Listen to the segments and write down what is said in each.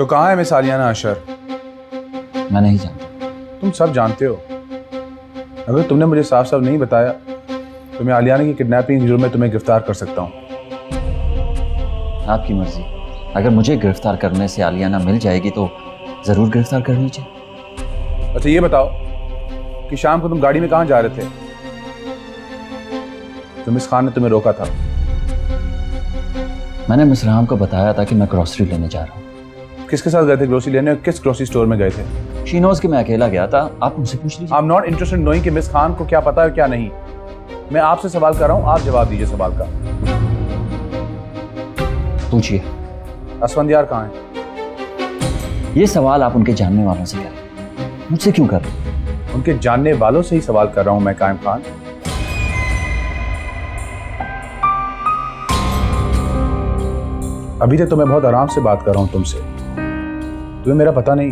तो कहाँ है मिस आलियाना अशर? मैं नहीं जानता। तुम सब जानते हो। अगर तुमने मुझे साफ साफ नहीं बताया तो मैं आलियाना की किडनैपिंग के जुर्म में तुम्हें गिरफ्तार कर सकता हूँ। आपकी मर्जी। अगर मुझे गिरफ्तार करने से आलियाना मिल जाएगी तो जरूर गिरफ्तार कर लीजिए। अच्छा ये बताओ कि शाम को तुम गाड़ी में कहाँ जा रहे थे? तो मिस खान ने तुम्हें रोका था। मैंने मिस राम को बताया था कि मैं ग्रोसरी लेने जा रहा हूँ। किसके साथ गए थे ग्रोसरी लेने और किस ग्रोसरी स्टोर में गए थे? शी नोज़ कि मैं अकेला गया था। आप मुझसे पूछ लीजिए। I am not interested knowing कि मिस खान को क्या पता है और क्या नहीं। मैं आपसे सवाल कर रहा हूँ, आप जवाब दीजिए सवाल का। पूछिए। असफंदियार कहाँ है? ये सवाल आप उनके जानने वालों से करें, मुझसे क्यों कर रहे हैं? उनके जानने वालों से ही सवाल कर रहा हूँ मैं कायम खान। अभी तक तो मैं बहुत आराम से बात कर रहा हूँ तुमसे। तुम्हें मेरा पता नहीं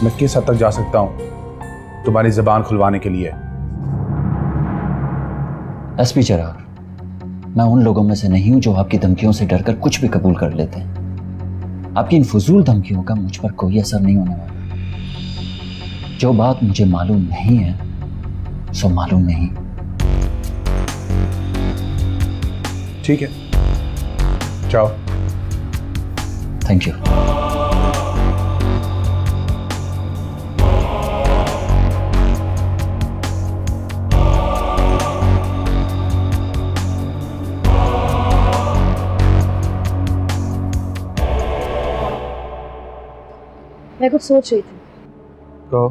मैं किस हद तक जा सकता हूँ तुम्हारी जबान खुलवाने के लिए। एसपी चिराग, मैं उन लोगों में से नहीं हूं जो आपकी धमकियों से डरकर कुछ भी कबूल कर लेते हैं। आपकी इन फजूल धमकियों का मुझ पर कोई असर नहीं होने वाला। जो बात मुझे मालूम नहीं है सो मालूम नहीं। ठीक है, जाओ। Thank you. मैं कुछ सोच रही थी। कहो।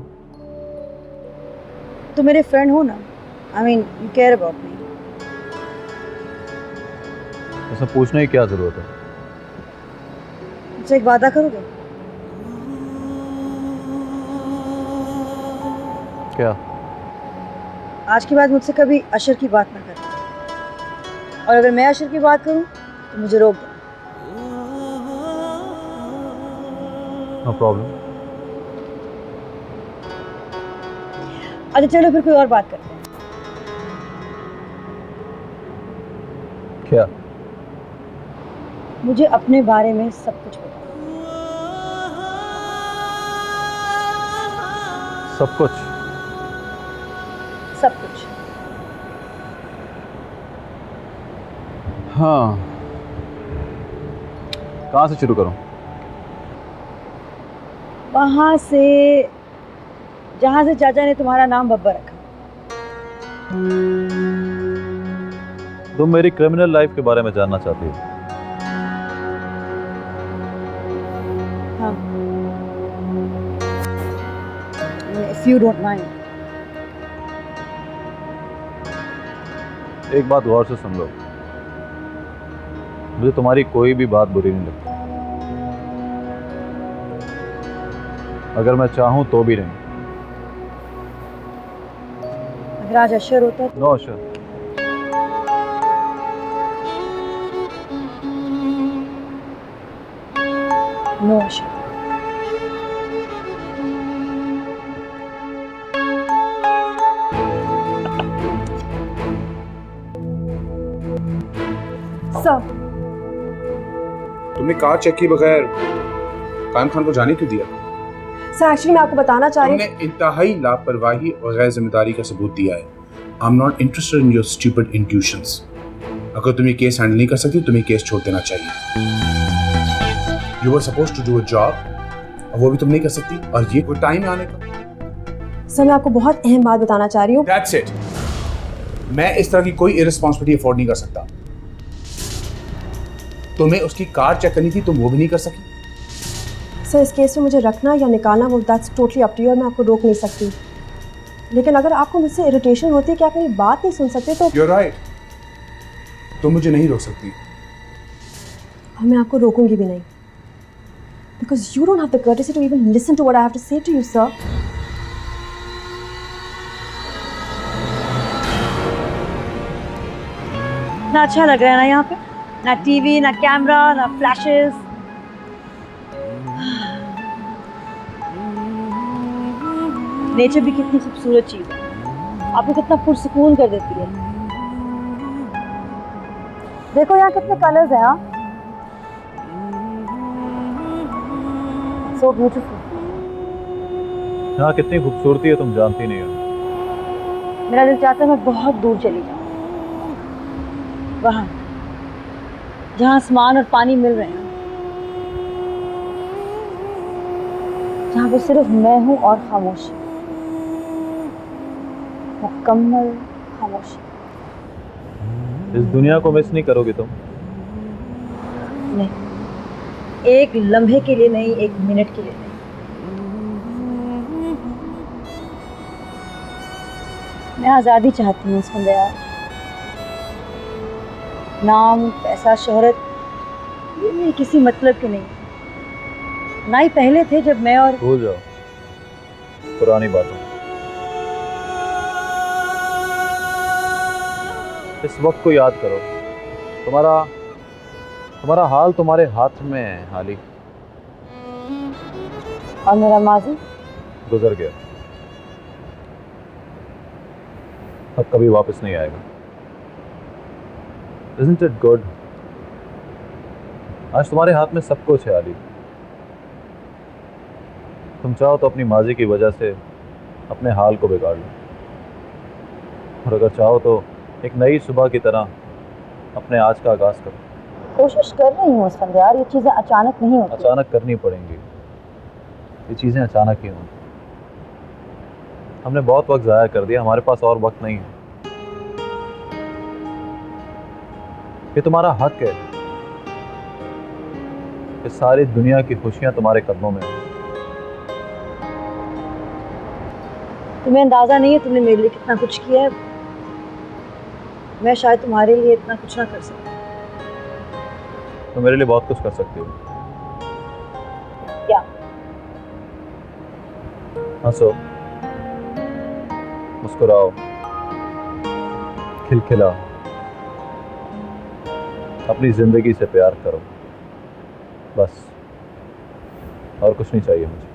तो मेरे फ्रेंड हो ना, I mean you care about me. ऐसा पूछने की क्या जरूरत है? मुझसे एक वादा करोगे? क्या? आज के बाद मुझसे कभी अशर की बात ना करना, और अगर मैं अशर की बात करूं तो मुझे रोक दो। No problem. अच्छा चलो फिर कोई और बात करते हैं। क्या? मुझे अपने बारे में सब कुछ पता है। सब कुछ? सब कुछ। हाँ, कहाँ से शुरू करूं? वहां से जहां से चाचा ने तुम्हारा नाम बब्बर रखा। तुम मेरी क्रिमिनल लाइफ के बारे में जानना चाहती हो? हाँ, इफ यू डोंट माइंड। एक बात गौर से सुन लो, मुझे तुम्हारी कोई भी बात बुरी नहीं लगती। अगर मैं चाहूं तो भी नहीं। अगर आज अशर होता तो नो अशर। नो अशर। सर, तुमने कार चेक किए बगैर कायम खान को जाने क्यों दिया? सर एक्चुअली मैं आपको बताना चाह रही हूँ। तुमने इंतहाई लापरवाही और गैर जिम्मेदारी का सबूत दिया है। I am not interested in your stupid intuitions. अगर तुम ये केस हैंडल नहीं कर सकती तुम्हें केस छोड़ देना चाहिए। You were supposed to do a job और वो भी तुम नहीं कर सकती, और ये कोई टाइम है आने का? सर मैं आपको बहुत अहम बात बताना चाह रही हूँ। That's it. मैं इस तरह की कोई इररिस्पांसिबिलिटी अफोर्ड नहीं कर सकता। तुम्हें उसकी कार चेक करनी थी, तुम वो भी नहीं कर सकी। सर इस केस में मुझे रखना या निकालना वो that's totally up to you, मैं आपको रोक नहीं सकती। लेकिन अगर आपको मुझसे इरिटेशन होती है कि आप मेरी बात नहीं सुन सकते तो You're right. तुम मुझे नहीं रोक सकती। और मैं आपको रोकूंगी भी नहीं। Because you don't have the courtesy to even listen to what I have to say to you sir. ना अच्छा लग रहा है ना यहाँ पे, ना टीवी, ना कैमरा, ना फ्लैशेस। नेचर भी कितनी खूबसूरत चीज है, आपको कितना पुरसुकून कर देती है। देखो यहाँ कितने कलर्स हैं। So beautiful. यहाँ कितनी खूबसूरती है तुम जानती नहीं हो। मेरा दिल चाहता है मैं बहुत दूर चली जाऊँ, वहाँ जहाँ आसमान और पानी मिल रहे हैं, जहाँ पे सिर्फ मैं हूँ और खामोशी, मुकम्मल खामोशी। इस दुनिया को मिस नहीं करोगी तुम? नहीं, एक लम्हे के लिए नहीं, एक मिनट के लिए नहीं। मैं आज़ादी चाहती हूँ संध्या। नाम, पैसा, शोहरत ये मेरे किसी मतलब के नहीं, ना ही पहले थे जब मैं और भूल जाओ पुरानी बातों। इस वक्त को याद करो। तुम्हारा हाल तुम्हारे हाथ में है हाली। और मेरा माजी गुजर गया, अब कभी वापस नहीं आएगा। Isn't it good? आज तुम्हारे हाथ में सब कुछ है आली। तुम चाहो तो अपनी माजी की वजह से अपने हाल को बिगाड़ लो, और अगर चाहो तो एक नई सुबह की तरह अपने आज का आगाज करो। कोशिश कर रही हूँ संध्या, ये चीज़ें अचानक नहीं होती। अचानक करनी पड़ेंगी, ये चीज़ें अचानक ही होंगी। हमने बहुत वक्त ज़ाया कर दिया, हमारे पास और वक्त नहीं है। ये तुम्हारा हक है कि सारी दुनिया की खुशियां तुम्हारे कदमों में हैं। तुम्हें अंदाजा नहीं है तुमने मेरे लिए कितना कुछ किया है। मैं शायद तुम्हारे लिए इतना कुछ ना कर सकती। तो मेरे लिए बहुत कुछ कर सकती हो। क्या? हंसो, मुस्कुराओ, खिलखिलाओ, अपनी जिंदगी से प्यार करो, बस और कुछ नहीं चाहिए मुझे।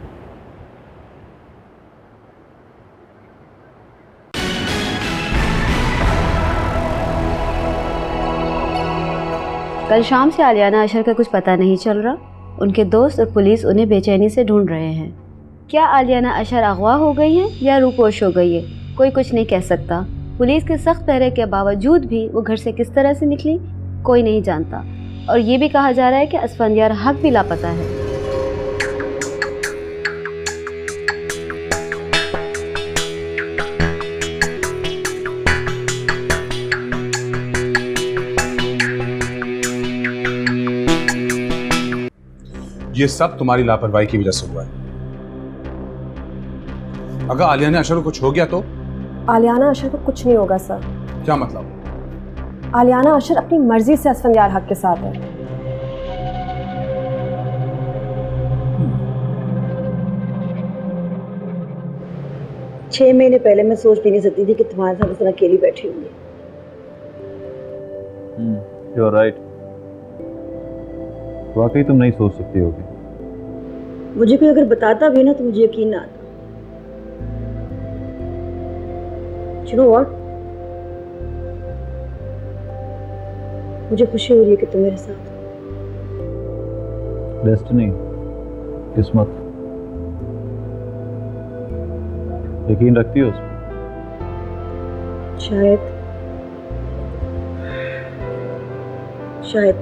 कल शाम से आलियाना अशर का कुछ पता नहीं चल रहा। उनके दोस्त और पुलिस उन्हें बेचैनी से ढूंढ रहे हैं। क्या आलियाना अशर अगवा हो गई हैं या रूपोश हो गई है, कोई कुछ नहीं कह सकता। पुलिस के सख्त पहरे के बावजूद भी वो घर से किस तरह से निकली कोई नहीं जानता। और ये भी कहा जा रहा है कि असफंदियार हक भी लापता है। ये सब तुम्हारी लापरवाही की वजह से हुआ है। अगर आलियाना अशर को कुछ हो गया तो? आलियाना अशर को कुछ नहीं होगा सर। क्या मतलब? आलियाना अशर अपनी मर्जी से असफंदियार हक के साथ है। छह महीने पहले मैं सोच भी नहीं सकती थी कि तुम्हारे साथ इस तरह अकेली बैठी होंगी। यू आर राइट, वाकई तुम नहीं सोच सकती होगी। मुझे कोई अगर बताता भी ना तो मुझे यकीन ना आता। You know what? मुझे खुशी हो रही है कि तुम मेरे साथ हो। डेस्टिनी, किस्मत, यकीन रखती हो उसमें? शायद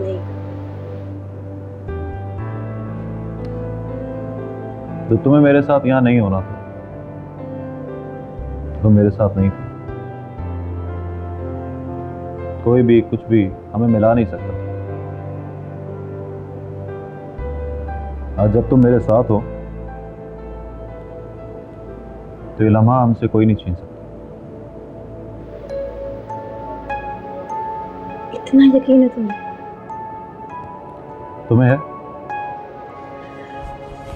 नहीं। तो तुम्हें मेरे साथ यहाँ नहीं होना था, तुम मेरे साथ नहीं थे। कोई भी कुछ भी हमें मिला नहीं सकता। आज जब तुम मेरे साथ हो तो ये लम्हा हमसे कोई नहीं छीन सकता। इतना यकीन है तुम्हें? तुम्हें है?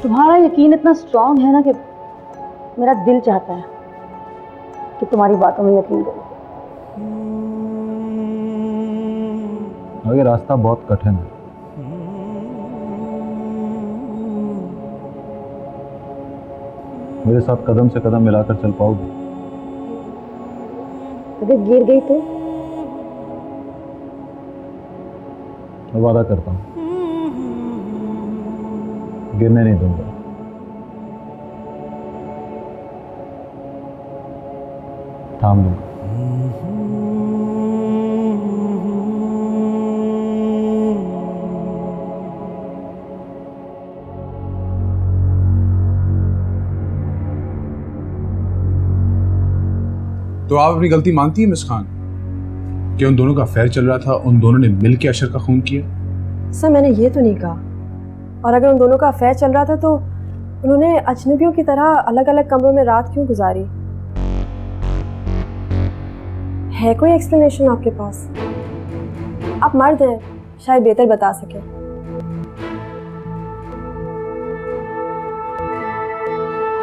तुम्हारा यकीन इतना स्ट्रांग है ना कि मेरा दिल चाहता है कि तुम्हारी बातों में यकीन करूं। ये रास्ता बहुत कठिन है। मेरे साथ कदम से कदम मिलाकर चल पाओगे? अगर गिर गई तो? मैं वादा करता हूं गिरने नहीं दूंगा। थाम लूँगा। तो आप अपनी गलती मानती है मिस खान कि उन दोनों का अफेयर चल रहा था, उन दोनों ने मिल के अशर का खून किया? सर मैंने ये तो नहीं कहा, और अगर उन दोनों का अफेयर चल रहा था तो उन्होंने अजनबियों की तरह अलग अलग कमरों में रात क्यों गुजारी? है कोई एक्सप्लेनेशन आपके पास? आप मर्द हैं, शायद बेहतर बता सके।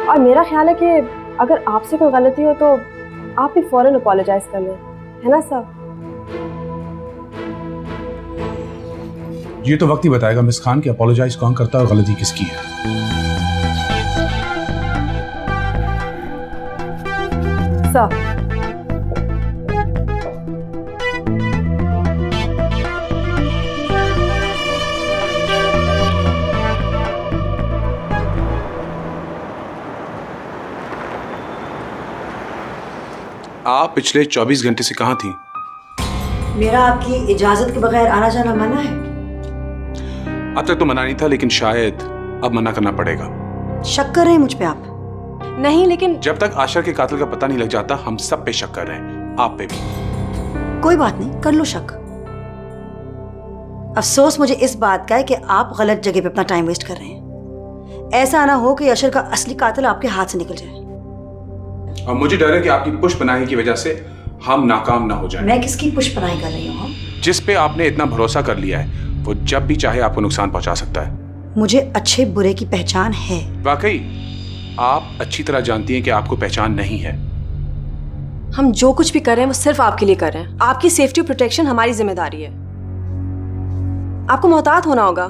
और मेरा ख्याल है कि अगर आपसे कोई गलती हो तो आप भी फौरन अपोलोजाइज कर लें, है ना सर? ये तो वक्त ही बताएगा मिस खान कि अपोलोजाइज कौन करता है और गलती किसकी है। सर आप पिछले 24 घंटे से कहाँ थी? मेरा आपकी इजाजत के बगैर आना जाना मना है? अब तक तो मना नहीं था, लेकिन शायद अब मना करना पड़ेगा। शक कर रहे हैं मुझ पे आप? नहीं, लेकिन जब तक आशर के कातिल का पता नहीं लग जाता, हम सब पे शक कर रहे हैं, आप पे भी। कोई बात नहीं, कर लो शक। अफसोस मुझे इस बात का है कि आप गलत जगह पे अपना टाइम वेस्ट कर रहे हैं। ऐसा ना हो कि अशर का असली कातिल आपके हाथ से निकल जाए। और मुझे डर है कि आपकी पुष्पनाही की वजह से हम नाकाम ना हो जाएं। मैं किसकी पुष्पनाही कर रही हूँ? जिस पे आपने इतना भरोसा कर लिया है, वो जब भी चाहे आपको नुकसान पहुंचा सकता है। मुझे अच्छे बुरे की पहचान है। वाकई आप अच्छी तरह जानती हैं कि आपको पहचान नहीं है। हम जो कुछ भी कर रहे हैं वो सिर्फ आपके लिए कर रहे हैं। आपकी सेफ्टी और प्रोटेक्शन हमारी जिम्मेदारी है। आपको मोहतात होना होगा।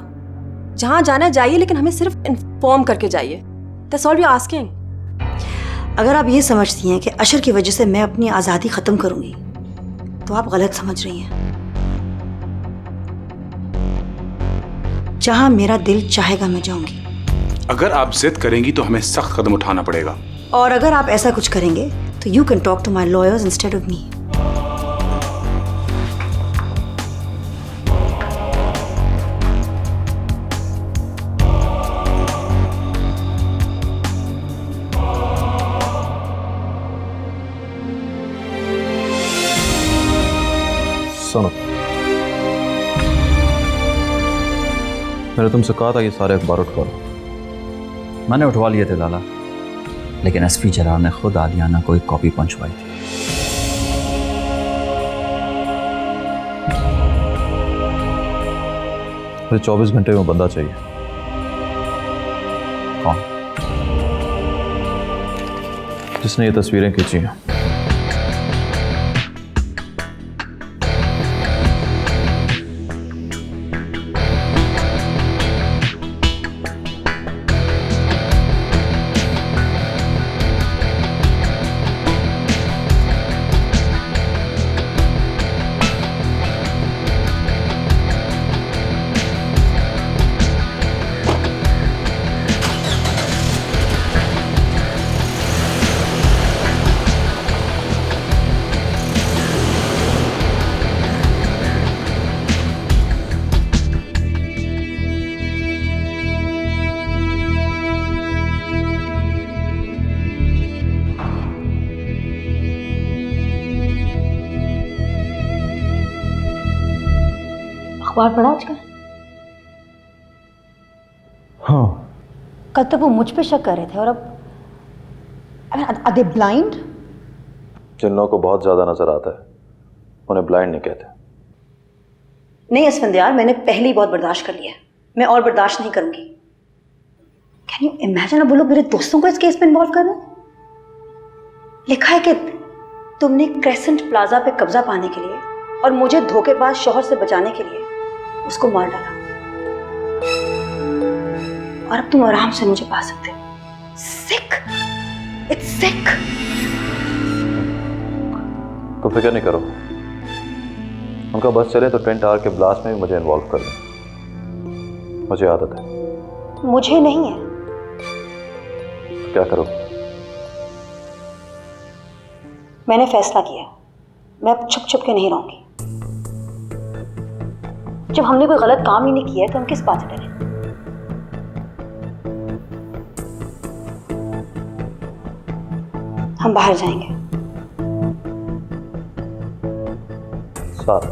जहां जाना जाइए, लेकिन हमें सिर्फ इन्फॉर्म करके जाइए। That's all we are asking. अगर आप ये समझती हैं कि अशर की वजह से मैं अपनी आज़ादी ख़त्म करूंगी, तो आप गलत समझ रही हैं। जहां मेरा दिल चाहेगा मैं जाऊंगी। अगर आप जिद करेंगी तो हमें सख्त कदम उठाना पड़ेगा। और अगर आप ऐसा कुछ करेंगे तो you can talk to my lawyers instead of me. सुनो, मैंने तुमसे कहा था ये सारे अखबार उठवा लो। मैंने उठवा लिए थे लाला, लेकिन एसपी जलाल ने खुद आलियाना को एक कॉपी पहुंचवाई थी। मुझे 24 घंटे में बंदा चाहिए। कौन? जिसने ये तस्वीरें खींची हैं। अखबार पढ़ा आज का? हाँ, कल तक वो मुझ पे शक कर रहे थे और अब आर दे ब्लाइंड? जिन लोगों को बहुत ज्यादा नजर आता है उन्हें ब्लाइंड नहीं कहते। नहीं असफंदियार, मैंने पहले ही बहुत बर्दाश्त कर लिया है। मैं और बर्दाश्त नहीं करूंगी। कैन यू इमेजिन, अब वो लोग मेरे दोस्तों को इस केस में इन्वॉल्व कर रहे हैं। लिखा है कि तुमने क्रेसेंट प्लाजा पे कब्जा पाने के लिए और मुझे धोखेबाज शौहर से बचाने के लिए उसको मार डाला, और अब तुम आराम से मुझे पा सकते हो। सिक, इट्स सिक। तो फिक्र नहीं करो, उनका बस चले तो ट्विन टावर के ब्लास्ट में भी मुझे इन्वॉल्व कर लें। मुझे आदत है। मुझे नहीं है। क्या करो? मैंने फैसला किया, मैं अब छुप छुप के नहीं रहूंगी। जब हमने कोई गलत काम ही नहीं किया है तो हम किस बात से डरें? हम बाहर जाएंगे। साथ?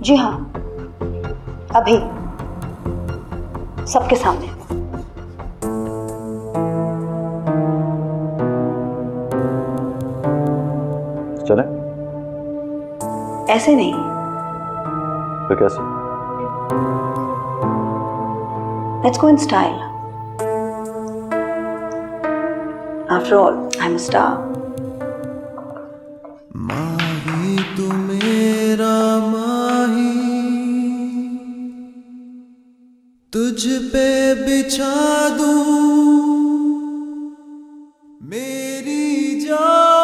जी हाँ, अभी सबके सामने। चले? ऐसे नहीं, तो कैसे? Let's go in style. After all I am a star. माही तू मेरा माही, तुझ पे बिछा दूं मेरी जान।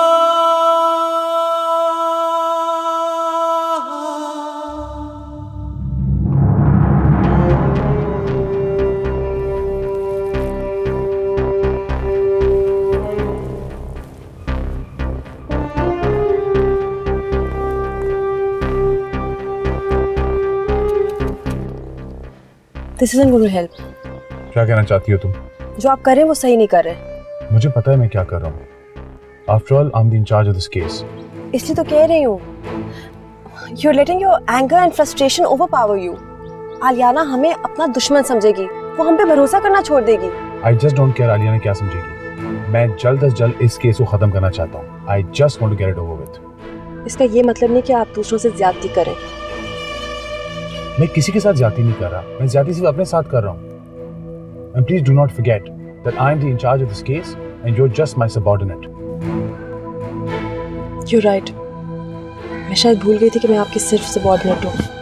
This isn't going to help. क्या कहना चाहती हो तुम? जो आप कर रहे हैं वो सही नहीं कर रहे। मुझे पता है मैं क्या कर रहा हूँ। After all I am the incharge of this case. इसलिए तो कह रही हूँ, you are letting your anger and frustration overpower you. Aliyana हमें अपना दुश्मन समझेगी, वो हम पे भरोसा करना छोड़ देगी। आई जस्ट डोंट केयर आलियाना क्या समझेगी। मैं जल्द से जल्द इस केस को खत्म करना चाहता हूँ। I just want to get it over with. इसका ये मतलब नहीं कि आप दूसरों से ज्यादती करें। मैं किसी के साथ ज्यादती नहीं कर रहा, मैं ज्यादती सिर्फ अपने साथ कर रहा हूँ। And please do not forget that I am the incharge of this case and you are just my subordinate. You right, मैं शायद भूल गई थी कि मैं आपकी सिर्फ सबऑर्डिनेट हूँ।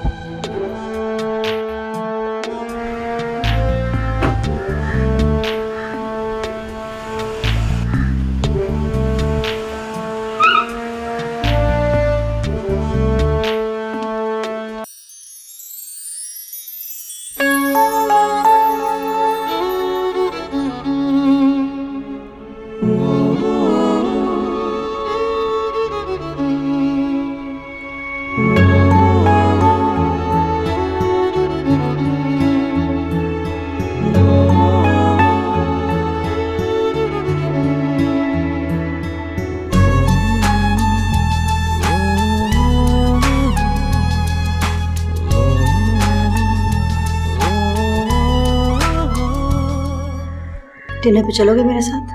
डिनर पे चलोगे मेरे साथ?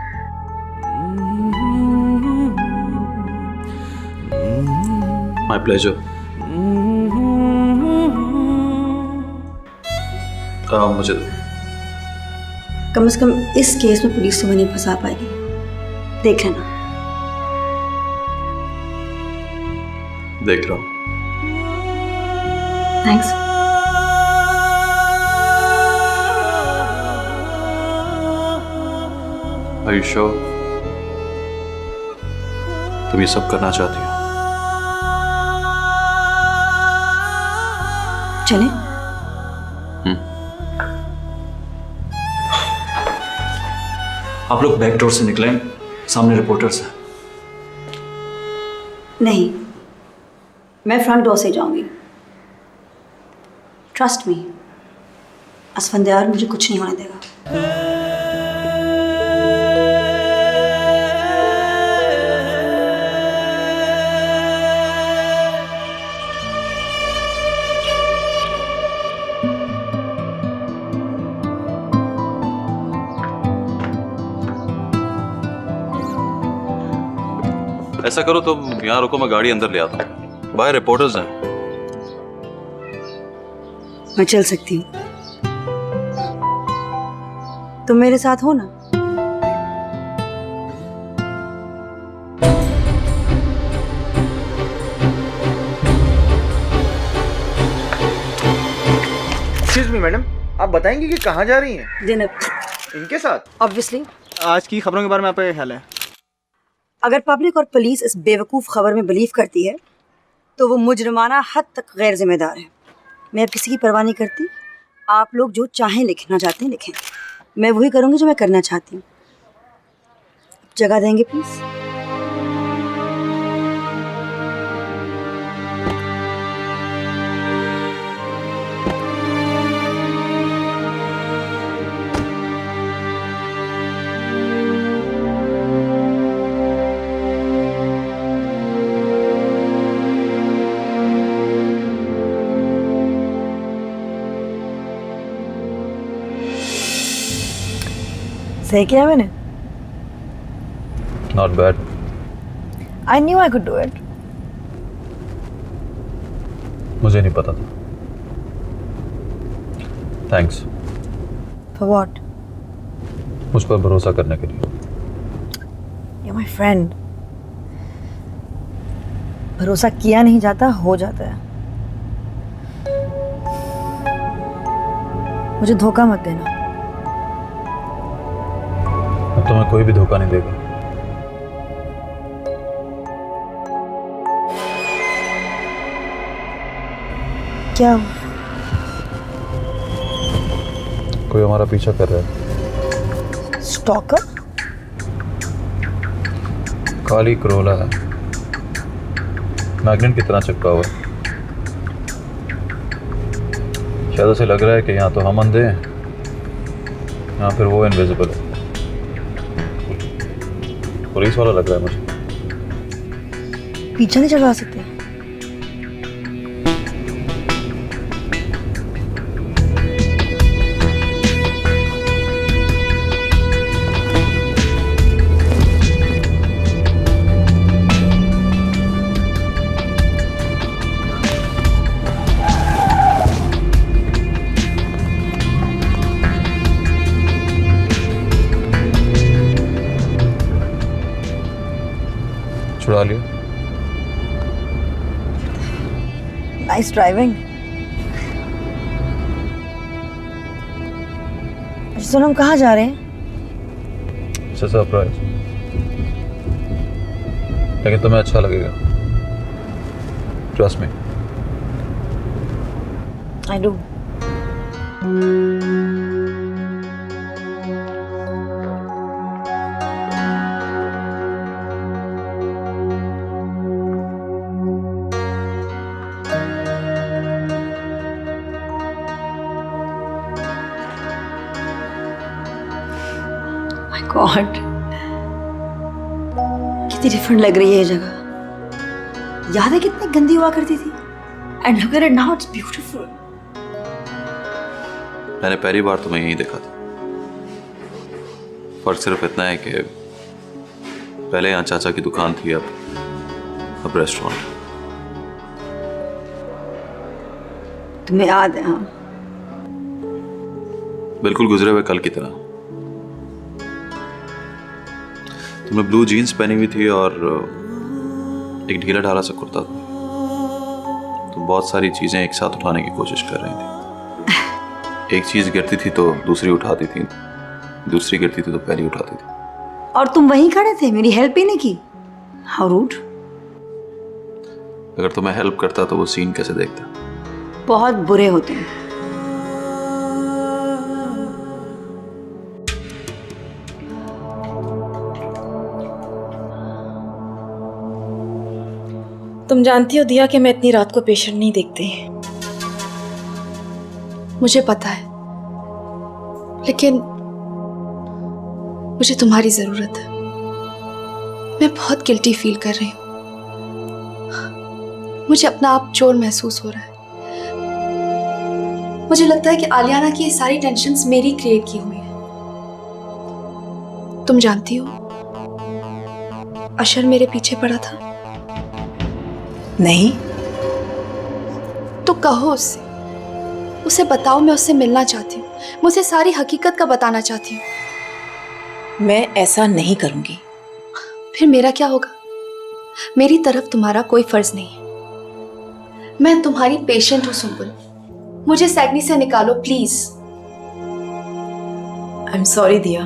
My pleasure. मुझे कम से कम इस केस में पुलिस तुम्हें नहीं फंसा पाएगी, देख लेना। देख रहा हूँ। थैंक्स। Are you sure? तुम ये सब करना चाहती हो? चलें? आप लोग बैक डोर से निकलें, सामने रिपोर्टर्स हैं। नहीं, मैं फ्रंट डोर से जाऊंगी। ट्रस्ट मी, असफंदियार मुझे कुछ नहीं होने देगा। ऐसा करो तुम यहाँ रुको, मैं गाड़ी अंदर ले आता हूँ। बाहर रिपोर्टर्स हैं। मैं चल सकती हूँ, तुम मेरे साथ हो ना? एक्सक्यूज मी मैडम, आप बताएंगे कि कहाँ जा रही हैं? डिनर। इनके साथ? ऑब्वियसली। आज की खबरों के बारे में आपका क्या ख्याल है? अगर पब्लिक और पुलिस इस बेवकूफ़ खबर में बिलीव करती है तो वो मुजरमाना हद तक गैर जिम्मेदार है। मैं अब किसी की परवाह नहीं करती। आप लोग जो चाहें लिखना चाहते हैं लिखें, मैं वही करूँगी जो मैं करना चाहती हूँ। जगह देंगे प्लीज़? सही किया मैंने? Not bad. I knew I could do it. मुझे नहीं पता था। थैंक्स। For what? मुझ पर भरोसा करने के लिए। You my friend. भरोसा किया नहीं जाता, हो जाता है। मुझे धोखा मत देना। अब तुम्हें कोई भी धोखा नहीं देगा। क्या? कोई हमारा पीछा कर रहा है। स्टॉकर? काली करोला है, मैग्नेट की तरह चिपका हुआ है। शायद उसे लग रहा है कि यहाँ तो हम अंधे हैं, यहाँ फिर वो इनविजिबल है। पुलिस वाला लग रहा है मुझे। पीछा नहीं चढ़वा सकते? छुड़ा लिया। Nice driving. सुन, हम कहाँ जा रहे हैं? सरप्राइज, लेकिन तुम्हें अच्छा लगेगा। Trust me. I do. God, कितनी डिफरेंट लग रही है ये जगह। याद है कितनी गंदी हुआ करती थी? And look at it now, it's beautiful. मैंने पहली बार तुम्हें यहीं देखा था। फर्क सिर्फ इतना है कि पहले यहाँ चाचा की दुकान थी, अब रेस्टोरेंट। तुम्हें याद है? हाँ, बिल्कुल गुजरे हुए कल की तरह। तुमने ब्लू जीन्स पहनी हुई थी और एक ढीला ढाला सा कुर्ता था। तुम बहुत सारी चीजें एक साथ उठाने की कोशिश कर रही थी। एक चीज गिरती थी तो दूसरी उठाती थी, दूसरी गिरती थी तो पहली उठाती थी। और तुम वहीं खड़े थे, मेरी हेल्प ही नहीं की। How rude. अगर तुम्हें हेल्प करता तो वो सीन कैसे देखता? बहुत बुरे हो तुम। तुम जानती हो दिया कि मैं इतनी रात को पेशेंट नहीं देखती। मुझे पता है, लेकिन मुझे तुम्हारी जरूरत है। मैं बहुत गिल्टी फील कर रही हूँ। मुझे अपना आप चोर महसूस हो रहा है। मुझे लगता है कि आलियाना की ये सारी टेंशन्स मेरी क्रिएट की हुई है। तुम जानती हो अशर मेरे पीछे पड़ा था। नहीं तो कहो उससे, उसे बताओ मैं उससे मिलना चाहती हूँ। मुझे सारी हकीकत का बताना चाहती हूँ। मैं ऐसा नहीं करूंगी। फिर मेरा क्या होगा? मेरी तरफ तुम्हारा कोई फर्ज नहीं है। मैं तुम्हारी पेशेंट हूँ सुंबुल। मुझे सैगनी से निकालो प्लीज। आई एम सॉरी दिया,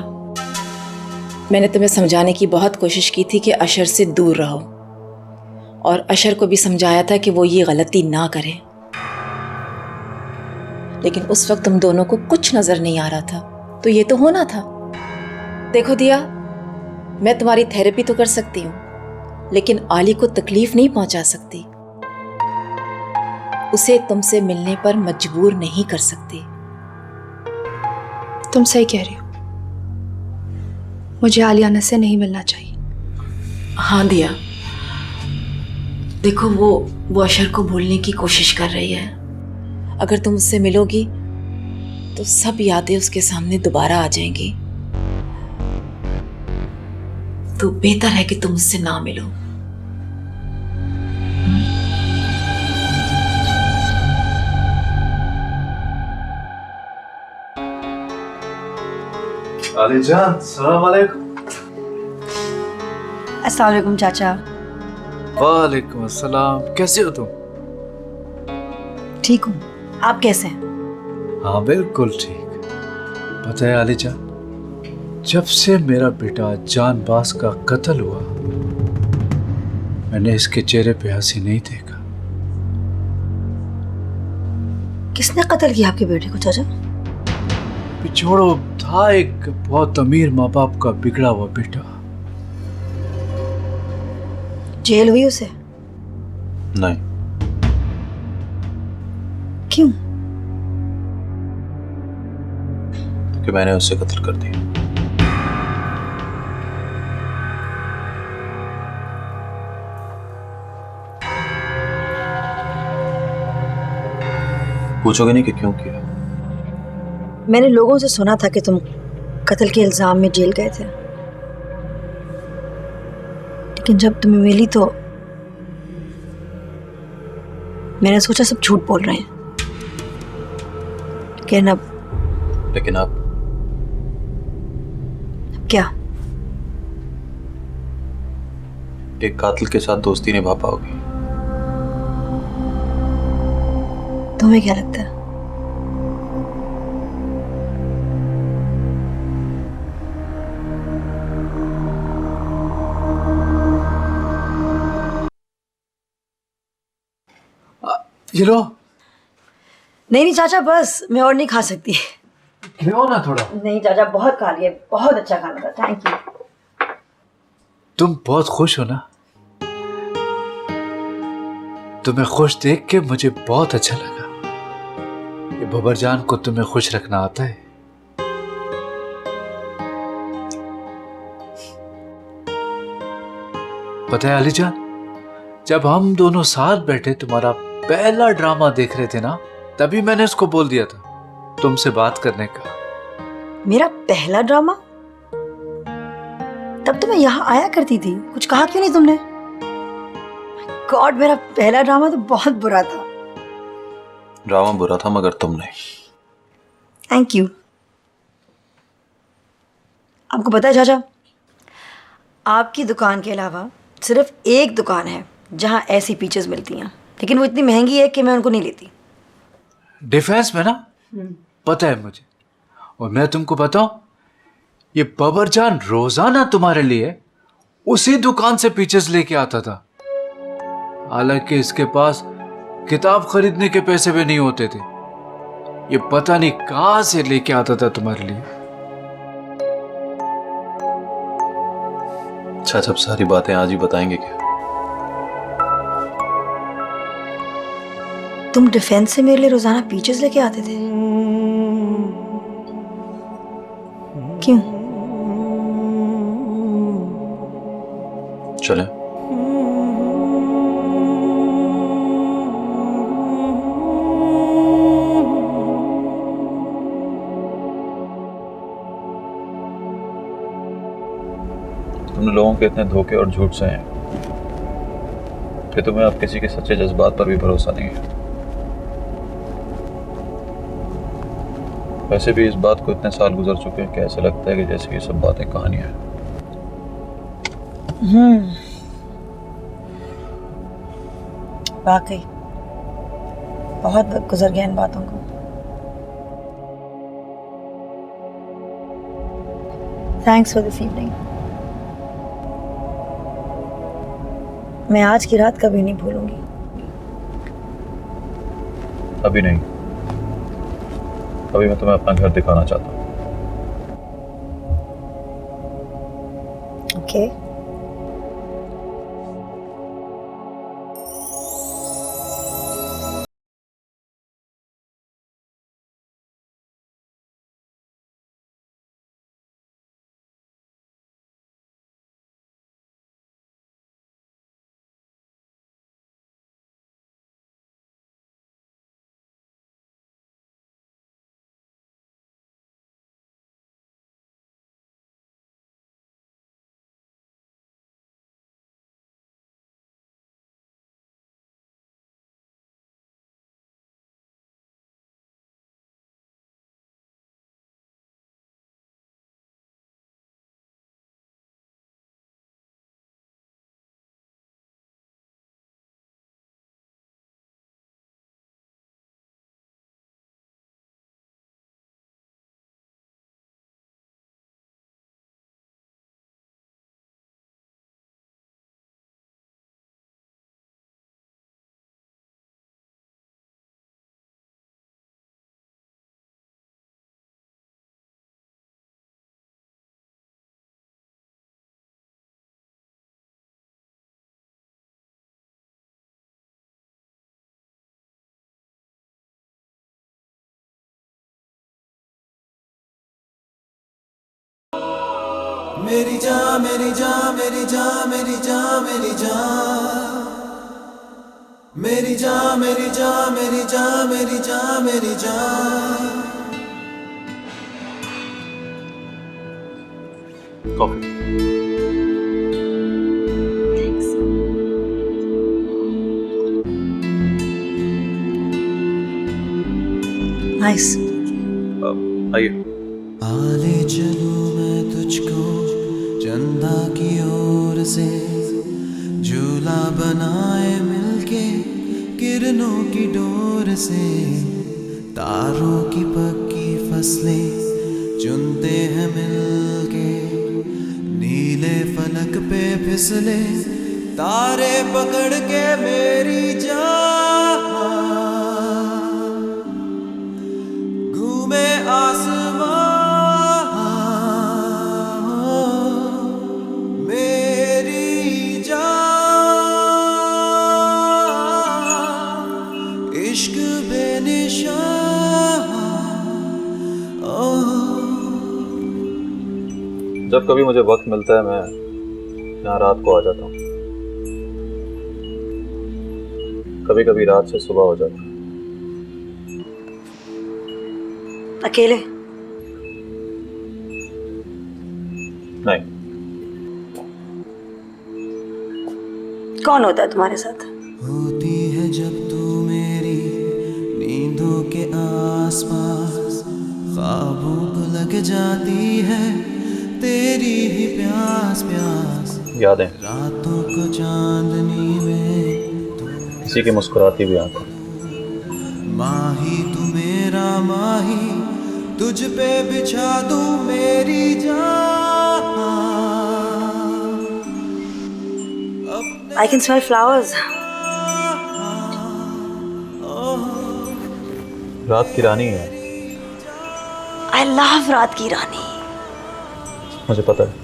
मैंने तुम्हें समझाने की बहुत कोशिश की थी कि अशर से दूर रहो, और अशर को भी समझाया था कि वो ये गलती ना करे, लेकिन उस वक्त तुम दोनों को कुछ नजर नहीं आ रहा था, तो ये तो होना था। देखो दिया, मैं तुम्हारी थेरेपी तो कर सकती हूँ, लेकिन आली को तकलीफ नहीं पहुंचा सकती। उसे तुमसे मिलने पर मजबूर नहीं कर सकती। तुम सही कह रही हो, मुझे आलियाना से नहीं मिलना चाहिए। हाँ दिया, देखो वो अशर को भूलने की कोशिश कर रही है। अगर तुम उससे मिलोगी तो सब यादें उसके सामने दोबारा आ जाएंगी। तो बेहतर है कि तुम मुझसे ना मिलो। अलीजान, सलाम अलैकुम। अस्सलाम वालेकुम चाचा। वालेकुम अस्सलाम। कैसे हो तुम? ठीक हूँ, आप कैसे हैं? हाँ बिल्कुल ठीक। पता है अलीजान, जब से मेरा बेटा जानबाज का कत्ल हुआ, मैंने इसके चेहरे पे हंसी नहीं देखा। किसने कत्ल किया आपके बेटे को चाचा? पिछोड़ो था एक बहुत अमीर माँ बाप का बिगड़ा हुआ बेटा। जेल हुई उसे? नहीं। क्यों? कि मैंने उससे कत्ल कर दिया। पूछोगे नहीं कि क्यों किया? मैंने लोगों से सुना था कि तुम कत्ल के इल्जाम में जेल गए थे, लेकिन जब तुम्हें मिली तो मैंने सोचा सब झूठ बोल रहे हैं। लेकिन अब क्या? एक कातिल के साथ दोस्ती निभा पाओगी? तुम्हें क्या लगता है? ये लो। नहीं चाचा, बस मैं और नहीं खा सकती। क्यों ना थोड़ा? नहीं चाचा, बहुत खा लिया, बहुत अच्छा खाना था, थैंक यू। तुम बहुत खुश हो ना? तुम्हें खुश देख के मुझे बहुत अच्छा लगा। ये बबरजान को तुम्हें खुश रखना आता है। पता है अलीजान, जब हम दोनों साथ बैठे तुम्हारा पहला ड्रामा देख रहे थे ना, तभी मैंने उसको बोल दिया था तुमसे बात करने का। मेरा पहला ड्रामा? तब तो मैं यहाँ आया करती थी, कुछ कहा क्यों नहीं तुमने? गॉड, मेरा पहला ड्रामा तो बहुत बुरा था। ड्रामा बुरा था मगर तुम नहीं। Thank you. आपको पता है चाचा, आपकी दुकान के अलावा सिर्फ एक दुकान है जहां ऐसी पीचेस मिलती हैं, लेकिन वो इतनी महंगी है कि मैं उनको नहीं लेती। डिफेंस में ना? पता है मुझे। और मैं तुमको बताऊं, ये बबरजान रोजाना तुम्हारे लिए उसी दुकान से पीचेस लेके आता था। हालांकि इसके पास किताब खरीदने के पैसे भी नहीं होते थे। ये पता नहीं कहां से लेके आता था तुम्हारे लिए। अच्छा, सब सारी बातें आज ही बताएंगे क्या? तुम डिफेंस से मेरे लिए रोजाना पीचेस लेके आते थे? क्यों? चले। तुमने लोगों के इतने धोखे और झूठ सहे हैं कि तुम्हें अब किसी के सच्चे जज्बात पर भी भरोसा नहीं है। वैसे भी इस बात को इतने साल गुजर चुके हैं कि ऐसा लगता है कि जैसे ये सब बातें कहानियां हैं। वाकई बहुत वक्त गुजर गया इन बातों को। Thanks for this evening. मैं आज की रात कभी नहीं भूलूंगी। अभी नहीं, अभी मैं तुम्हें अपना घर दिखाना चाहता हूँ। ओके। मेरी जान मेरी जान मेरी जान मेरी जान मेरी जान मेरी जान मेरी जान मेरी जान मेरी जान मेरी जान। कॉफी। नाइस। आइए। आले चलूं मैं तुझको चंदा की ओर से, झूला बनाए मिलके किरणों की डोर से, तारों की पक्की फसलें चुनते हैं मिलके, नीले फलक पे फिसले तारे पकड़ के मेरी जान, घूमे आसमां मेरी जान, इश्क बेनिशान। जब कभी मुझे वक्त मिलता है मैं यहाँ रात को आ जाता हूँ, कभी कभी रात से सुबह हो जाता है। अकेले? नहीं। कौन होता है तुम्हारे साथ? होती है जब तू मेरी नींदों के आसपास, ख्वाबों को लग जाती है तेरी ही प्यास प्यास, यादें रातों को चांदनी में किसी की मुस्कुराती भी आंखों। माही तू मेरा माही, तुझ पे बिछा दूं मेरी जान। I can smell flowers. रात की रानी है। I love रात की रानी। मुझे पता है।